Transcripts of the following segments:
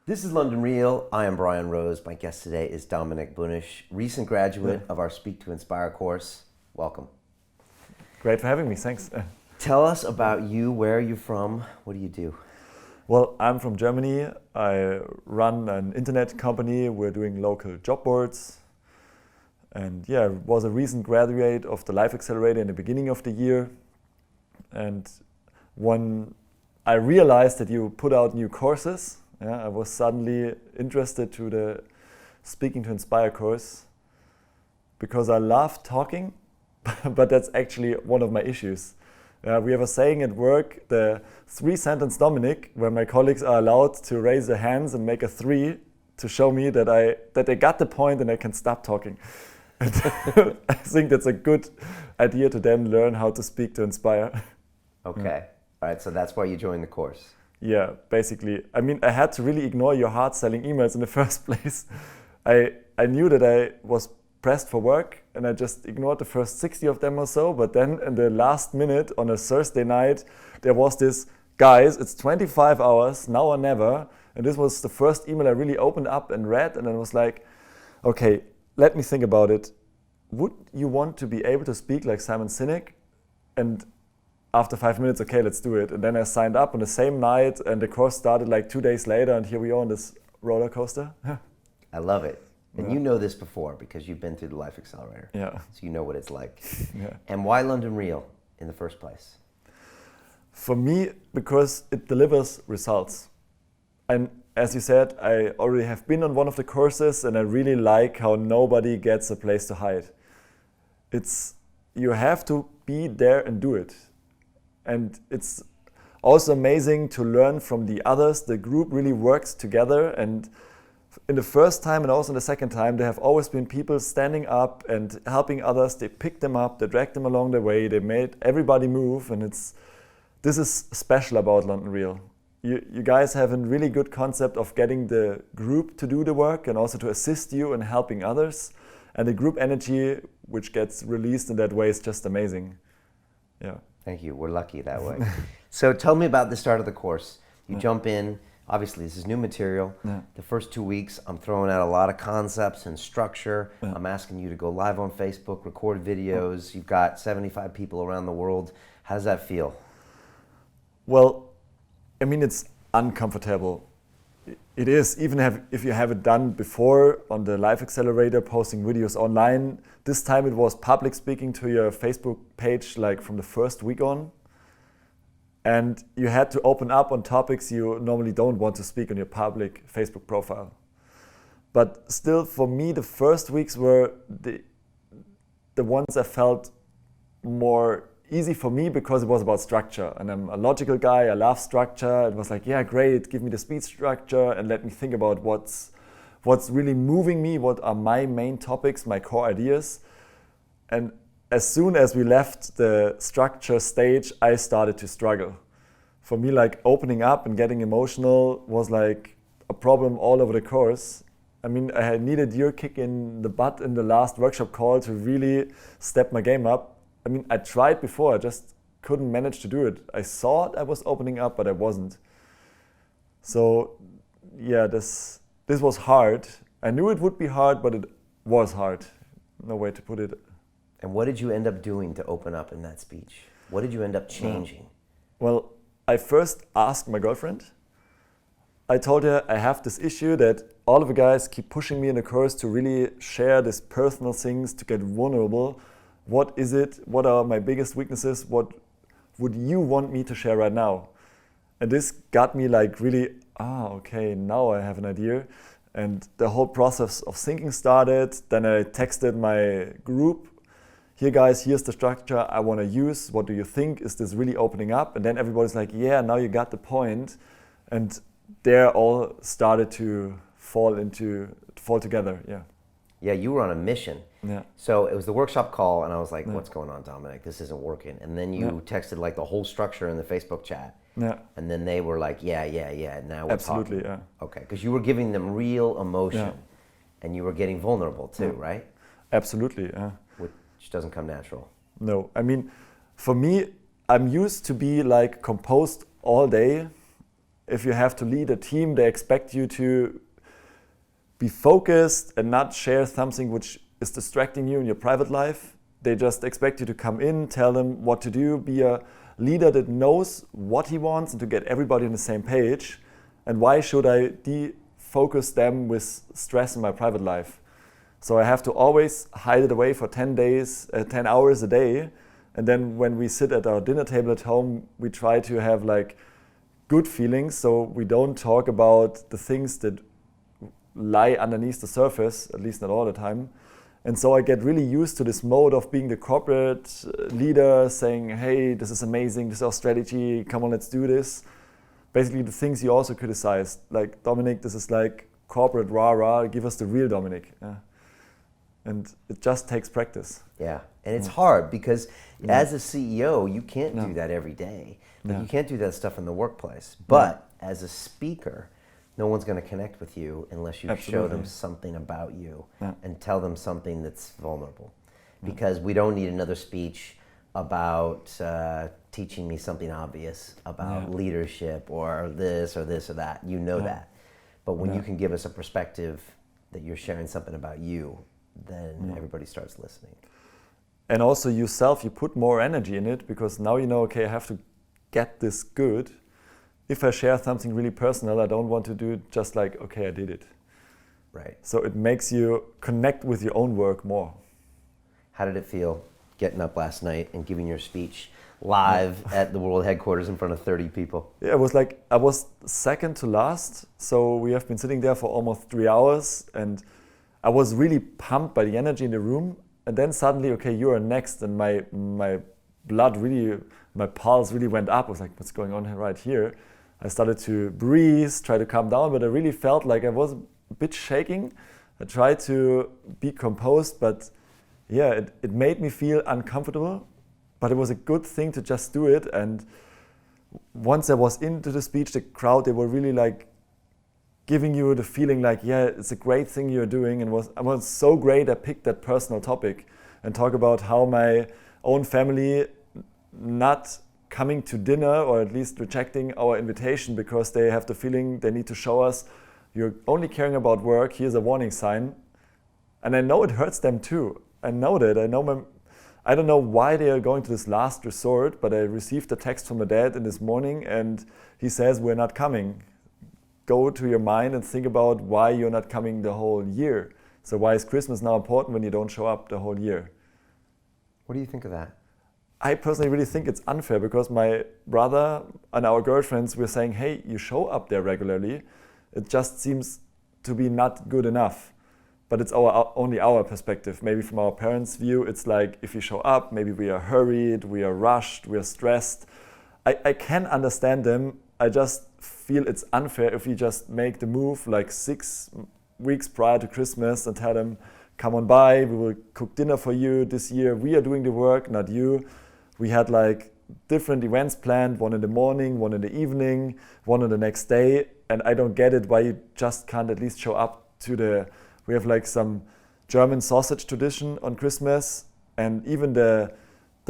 This is London Real. I am Brian Rose. My guest today is Dominic Boenisch, recent graduate of our Speak to Inspire course. Welcome. Great for having me, thanks. Tell us about you. Where are you from? What do you do? Well, I'm from Germany. I run an internet company. We're doing local job boards. And yeah, was a recent graduate of the Life Accelerator in the beginning of the year. And when I realized that you put out new courses, I was suddenly interested to the Speaking to Inspire course because I love talking, but that's actually one of my issues. We have a saying at work, the 3-sentence Dominic, where my colleagues are allowed to raise their hands and make a 3 to show me that they got the point and I can stop talking. And I think that's a good idea to then learn how to speak to inspire. Okay. All right, so that's why you joined the course. Yeah, basically. I mean, I had to really ignore your hard-selling emails in the first place. I knew that I was pressed for work and I just ignored the first 60 of them or so. But then in the last minute on a Thursday night, there was this, guys, it's 25 hours, now or never. And this was the first email I really opened up and read. And I was like, okay, let me think about it. Would you want to be able to speak like Simon Sinek? And after 5 minutes, okay, let's do it. And then I signed up on the same night and the course started like 2 days later and here we are on this roller coaster. I love it. And Yeah. you know this before because you've been through the Life Accelerator. Yeah. So you know what it's like. Yeah. And why London Real in the first place? For me, because it delivers results. And as you said, I already have been on one of the courses and I really like how nobody gets a place to hide. You have to be there and do it. And it's also amazing to learn from the others. The group really works together, and in the first time and also in the second time, there have always been people standing up and helping others. They picked them up, they dragged them along the way, they made everybody move, and this is special about London Real. You guys have a really good concept of getting the group to do the work and also to assist you in helping others. And the group energy, which gets released in that way, is just amazing. Yeah. Thank you. We're lucky that way. So tell me about the start of the course. You jump in. Obviously, this is new material. Yeah. The first 2 weeks, I'm throwing out a lot of concepts and structure. Yeah. I'm asking you to go live on Facebook, record videos. You've got 75 people around the world. How does that feel? Well, I mean, it's uncomfortable. It is, even if you have it done before on the Life Accelerator, posting videos online. This time it was public speaking to your Facebook page, like from the first week on. And you had to open up on topics you normally don't want to speak on your public Facebook profile. But still, for me, the first weeks were the ones I felt more easy for me because it was about structure. And I'm a logical guy, I love structure. It was like, yeah, great, give me the speech structure and let me think about what's really moving me, what are my main topics, my core ideas. And as soon as we left the structure stage, I started to struggle. For me, like opening up and getting emotional was like a problem all over the course. I mean, I had needed your kick in the butt in the last workshop call to really step my game up. I mean, I tried before, I just couldn't manage to do it. I thought I was opening up, but I wasn't. So yeah, this was hard. I knew it would be hard, but it was hard. No way to put it. And what did you end up doing to open up in that speech? What did you end up changing? Well, I first asked my girlfriend. I told her I have this issue that all of the guys keep pushing me in the course to really share these personal things, to get vulnerable. What is it? What are my biggest weaknesses? What would you want me to share right now? And this got me like really, okay, now I have an idea. And the whole process of thinking started. Then I texted my group. Here guys, here's the structure I want to use. What do you think? Is this really opening up? And then everybody's like, yeah, now you got the point. And they all started to fall together, yeah. Yeah, you were on a mission. Yeah. So it was the workshop call and I was like, what's going on, Dominic? This isn't working. And then you texted like the whole structure in the Facebook chat. Yeah. And then they were like, yeah, now we're Absolutely, talking. yeah. Okay, because you were giving them real emotion and you were getting vulnerable too, right? Absolutely, yeah. Which doesn't come natural. No, I mean, for me, I'm used to be like composed all day if you have to lead a team, they expect you to be focused and not share something which is distracting you in your private life. They just expect you to come in, tell them what to do, be a leader that knows what he wants and to get everybody on the same page. And why should I defocus them with stress in my private life? So I have to always hide it away for 10 hours a day. And then when we sit at our dinner table at home, we try to have like good feelings. So we don't talk about the things that lie underneath the surface, at least not all the time. And so I get really used to this mode of being the corporate leader, saying, hey, this is amazing, this is our strategy, come on, let's do this. Basically the things you also criticized, like, Dominic, this is like corporate rah-rah, give us the real Dominic. Yeah. And it just takes practice. Yeah, and it's hard because as a CEO, you can't do that every day. Like, you can't do that stuff in the workplace. But as a speaker, no one's going to connect with you unless you show them something about you and tell them something that's vulnerable. Because we don't need another speech about teaching me something obvious about leadership or this or that. You know that. But when you can give us a perspective that you're sharing something about you, then everybody starts listening. And also yourself, you put more energy in it because now you know, okay, I have to get this good. If I share something really personal, I don't want to do it just like, okay, I did it. Right. So it makes you connect with your own work more. How did it feel getting up last night and giving your speech live at the world headquarters in front of 30 people? Yeah, it was like, I was second to last. So we have been sitting there for almost 3 hours and I was really pumped by the energy in the room. And then suddenly, okay, you are next. And my blood really, my pulse really went up. I was like, what's going on right here? I started to breathe, try to calm down, but I really felt like I was a bit shaking. I tried to be composed, but yeah, it made me feel uncomfortable, but it was a good thing to just do it. And once I was into the speech, the crowd, they were really like giving you the feeling like, yeah, it's a great thing you're doing. And it was so great I picked that personal topic and talk about how my own family not coming to dinner or at least rejecting our invitation because they have the feeling they need to show us you're only caring about work, here's a warning sign. And I know it hurts them too. I know that. I don't know why they are going to this last resort, but I received a text from my dad this morning and he says, we're not coming. Go to your mind and think about why you're not coming the whole year. So why is Christmas now important when you don't show up the whole year? What do you think of that? I personally really think it's unfair because my brother and our girlfriends were saying, hey, you show up there regularly. It just seems to be not good enough. But it's only our perspective. Maybe from our parents' view, it's like if you show up, maybe we are hurried, we are rushed, we are stressed. I can understand them. I just feel it's unfair if we just make the move like 6 weeks prior to Christmas and tell them, come on by, we will cook dinner for you this year. We are doing the work, not you. We had like different events planned, one in the morning, one in the evening, one on the next day. And I don't get it why you just can't at least show up to we have like some German sausage tradition on Christmas. And even the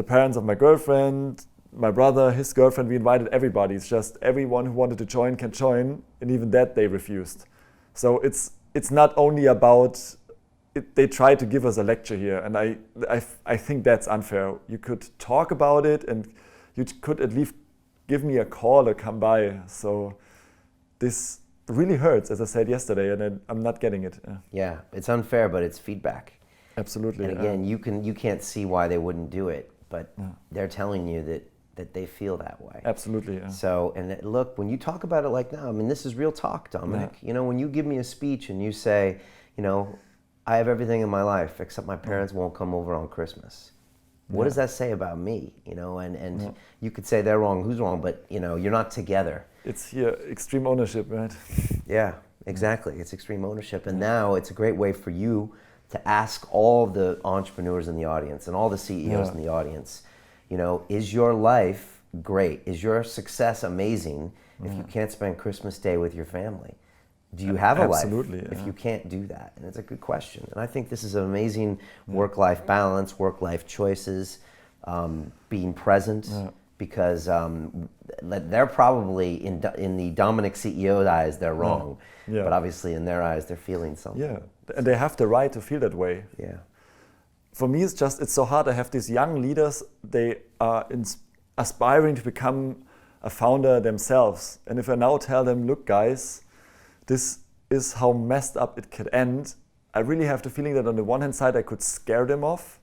parents of my girlfriend, my brother, his girlfriend, we invited everybody. It's just everyone who wanted to join can join. And even that they refused. So it's not only about they try to give us a lecture here, and I think that's unfair. You could talk about it, and you could at least give me a call or come by. So this really hurts, as I said yesterday, and I'm not getting it. Yeah, it's unfair, but it's feedback. Absolutely. And again, you can't see why they wouldn't do it, but they're telling you that they feel that way. Absolutely. Yeah. So, and look, when you talk about it like now, I mean, this is real talk, Dominic. Yeah. You know, when you give me a speech and you say, you know, I have everything in my life except my parents won't come over on Christmas. What does that say about me? You know, and you could say they're wrong, who's wrong, but you know, you're not together. It's here, extreme ownership, right? Yeah, exactly. It's extreme ownership. And now it's a great way for you to ask all the entrepreneurs in the audience and all the CEOs in the audience, you know, is your life great? Is your success amazing if you can't spend Christmas Day with your family? Do you have a life if you can't do that? And it's a good question. And I think this is an amazing work-life balance, work-life choices, being present, because they're probably in the Dominic CEO's eyes they're wrong, but obviously in their eyes they're feeling something. Yeah, and they have the right to feel that way. Yeah. For me, it's so hard. I have these young leaders. They are aspiring to become a founder themselves, and if I now tell them, look, guys, this is how messed up it could end, I really have the feeling that on the one hand side I could scare them off,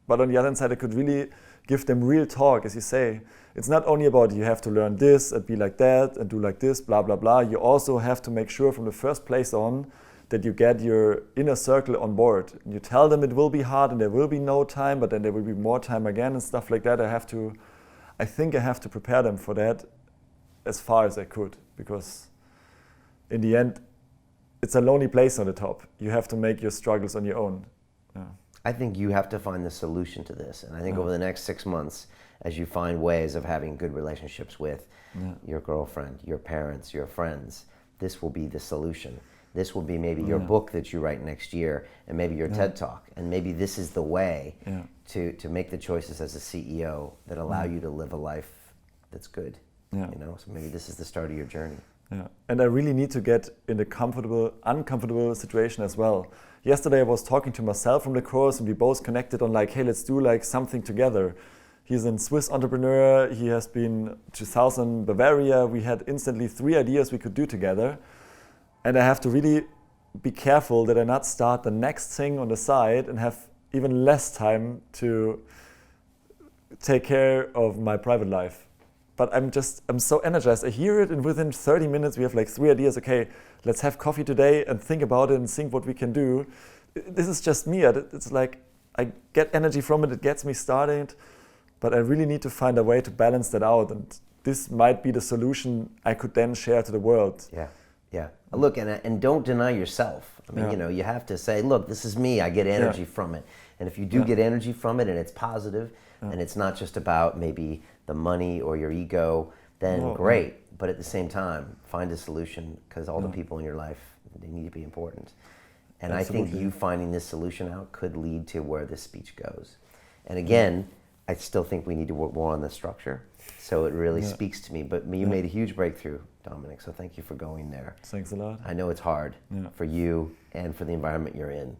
but on the other hand side I could really give them real talk, as you say. It's not only about you have to learn this and be like that and do like this, blah, blah, blah. You also have to make sure from the first place on that you get your inner circle on board. You tell them it will be hard and there will be no time, but then there will be more time again and stuff like that. I think I have to prepare them for that as far as I could, because in the end, it's a lonely place on the top. You have to make your struggles on your own. Yeah. I think you have to find the solution to this. And I think over the next 6 months, as you find ways of having good relationships with your girlfriend, your parents, your friends, this will be the solution. This will be maybe your book that you write next year, and maybe your TED Talk. And maybe this is the way to make the choices as a CEO that allow you to live a life that's good. You know, so maybe this is the start of your journey. Yeah, and I really need to get in the uncomfortable situation as well. Yesterday I was talking to Marcel from the course, and we both connected on like, hey, let's do like something together. He's a Swiss entrepreneur. He has been to southern Bavaria. We had instantly 3 ideas we could do together. And I have to really be careful that I not start the next thing on the side and have even less time to take care of my private life. But I'm so energized. I hear it, and within 30 minutes we have like 3 ideas. Okay, let's have coffee today and think about it and think what we can do. This is just me. It's like I get energy from it. It gets me started. But I really need to find a way to balance that out. And this might be the solution I could then share to the world. Yeah, yeah. Look, and don't deny yourself. I mean, you know, you have to say, look, this is me. I get energy from it. And if you do get energy from it and it's positive, and it's not just about maybe the money or your ego, then great. But at the same time, find a solution, because all the people in your life, they need to be important. And Absolutely. I think you finding this solution out could lead to where this speech goes. And again, I still think we need to work more on the structure. So it really speaks to me. But you made a huge breakthrough, Dominic, so thank you for going there. Thanks a lot. I know it's hard for you and for the environment you're in.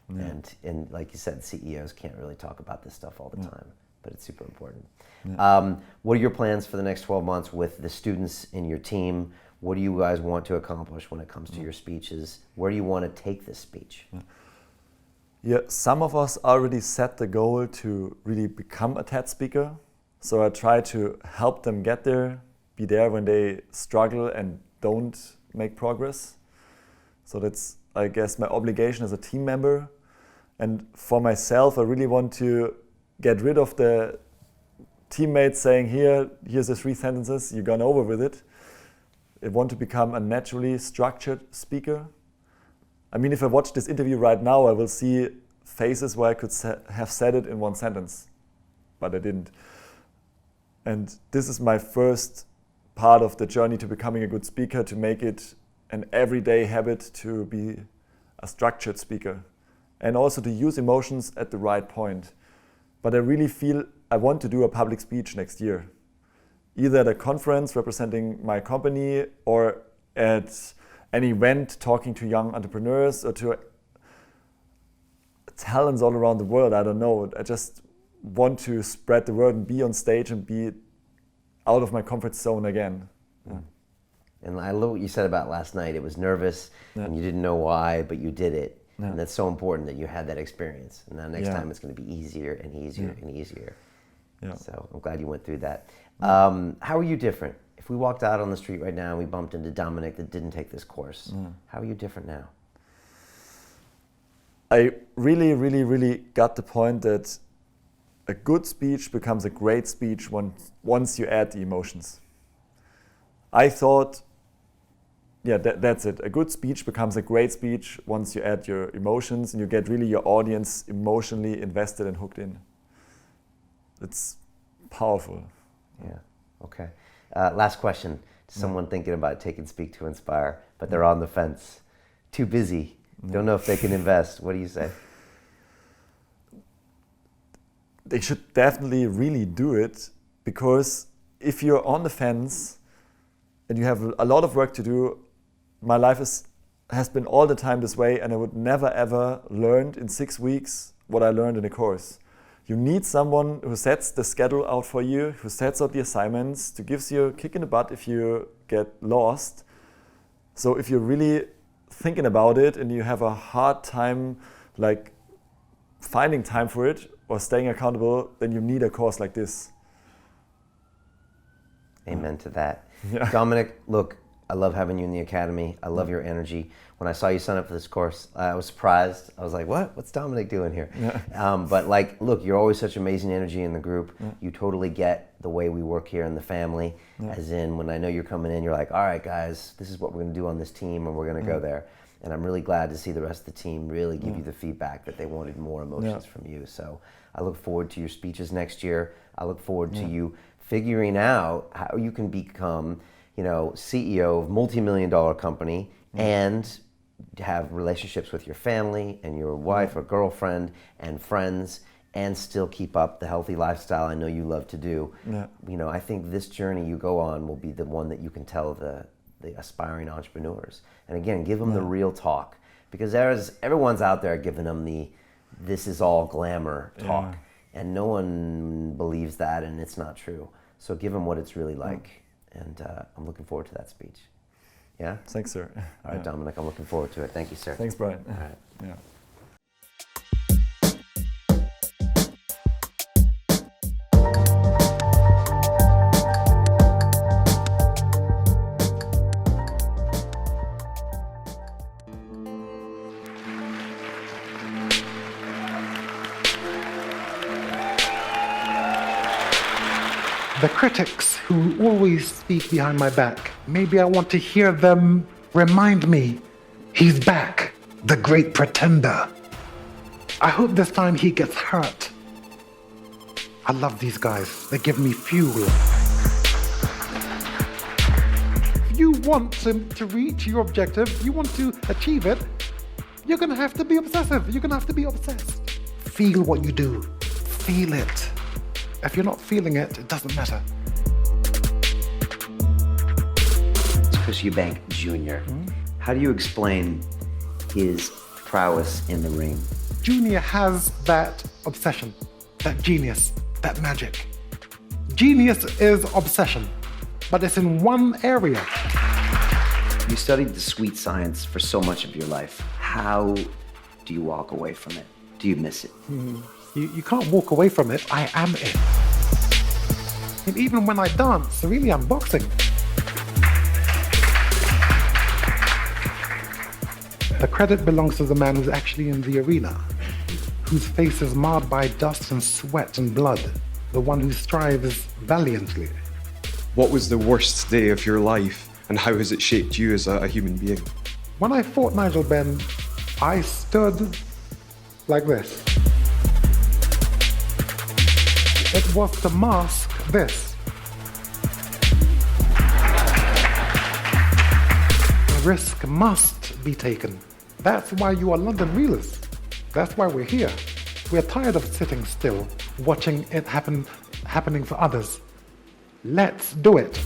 And like you said, CEOs can't really talk about this stuff all the time, but it's super important. What are your plans for the next 12 months with the students in your team? What do you guys want to accomplish when it comes to your speeches? Where do you want to take this speech? Yeah, some of us already set the goal to really become a TED speaker. So I try to help them get there, be there when they struggle and don't make progress. So that's, I guess, my obligation as a team member. And for myself, I really want to get rid of the teammates saying, here's the 3 sentences, you've gone over with it. I want to become a naturally structured speaker. I mean, if I watch this interview right now, I will see phases where I could have said it in 1 sentence, but I didn't. And this is my first part of the journey to becoming a good speaker, to make it an everyday habit to be a structured speaker, and also to use emotions at the right point. But I really feel I want to do a public speech next year, either at a conference representing my company or at an event talking to young entrepreneurs or to talents all around the world. I don't know. I just want to spread the word and be on stage and be out of my comfort zone again. And I love what you said about last night. It was nervous and you didn't know why, but you did it. And that's so important that you had that experience. And now next time it's going to be easier and easier and easier. So I'm glad you went through that. How are you different? If we walked out on the street right now and we bumped into Dominic that didn't take this course, how are you different now? I really, really, really got the point that a good speech becomes a great speech once you add the emotions. I thought, that's it. A good speech becomes a great speech once you add your emotions and you get really your audience emotionally invested and hooked in. It's powerful. Yeah, okay. Last question. Someone thinking about taking Speak to Inspire, but they're on the fence. Too busy. Don't know if they can invest. What do you say? They should definitely really do it, because if you're on the fence and you have a lot of work to do, my life has been all the time this way, and I would never ever learn in 6 weeks what I learned in a course. You need someone who sets the schedule out for you, who sets out the assignments, to gives you a kick in the butt if you get lost. So if you're really thinking about it and you have a hard time like finding time for it or staying accountable, then you need a course like this. Amen to that. Yeah. Dominic, look, I love having you in the academy. I love your energy. When I saw you sign up for this course, I was surprised. I was like, what? What's Dominic doing here? Yeah. But like, look, you're always such amazing energy in the group. Yeah. You totally get the way we work here in the family. Yeah. As in, when I know you're coming in, you're like, all right, guys, this is what we're going to do on this team, and we're going to go there. And I'm really glad to see the rest of the team really give you the feedback that they wanted more emotions from you. So I look forward to your speeches next year. I look forward to you figuring out how you can become, you know, CEO of multi-million-dollar company and have relationships with your family and your wife or girlfriend and friends and still keep up the healthy lifestyle I know you love to do. Yeah. You know, I think this journey you go on will be the one that you can tell the aspiring entrepreneurs. And again, give them the real talk, because everyone's out there giving them the this is all glamour talk, and no one believes that, and it's not true. So give them what it's really like, and I'm looking forward to that speech. Yeah? Thanks, sir. All right, Dominic, I'm looking forward to it. Thank you, sir. Thanks, Brian. All right. Yeah. The critics who always speak behind my back, maybe I want to hear them remind me, he's back, the great pretender. I hope this time he gets hurt. I love these guys. They give me fuel. If you want to reach your objective, you want to achieve it, you're going to have to be obsessive. You're going to have to be obsessed. Feel what you do. Feel it. If you're not feeling it, it doesn't matter. Chris Eubank Jr. How do you explain his prowess in the ring? Junior has that obsession, that genius, that magic. Genius is obsession, but it's in one area. You studied the sweet science for so much of your life. How do you walk away from it? Do you miss it? You can't walk away from it. I am it. And even when I dance, really I'm boxing. The credit belongs to the man who's actually in the arena, whose face is marred by dust and sweat and blood, the one who strives valiantly. What was the worst day of your life, and how has it shaped you as a human being? When I fought Nigel Benn, I stood like this. It was to mask this. A risk must be taken. That's why you are London Reelers. That's why we're here. We're tired of sitting still, watching it happening for others. Let's do it.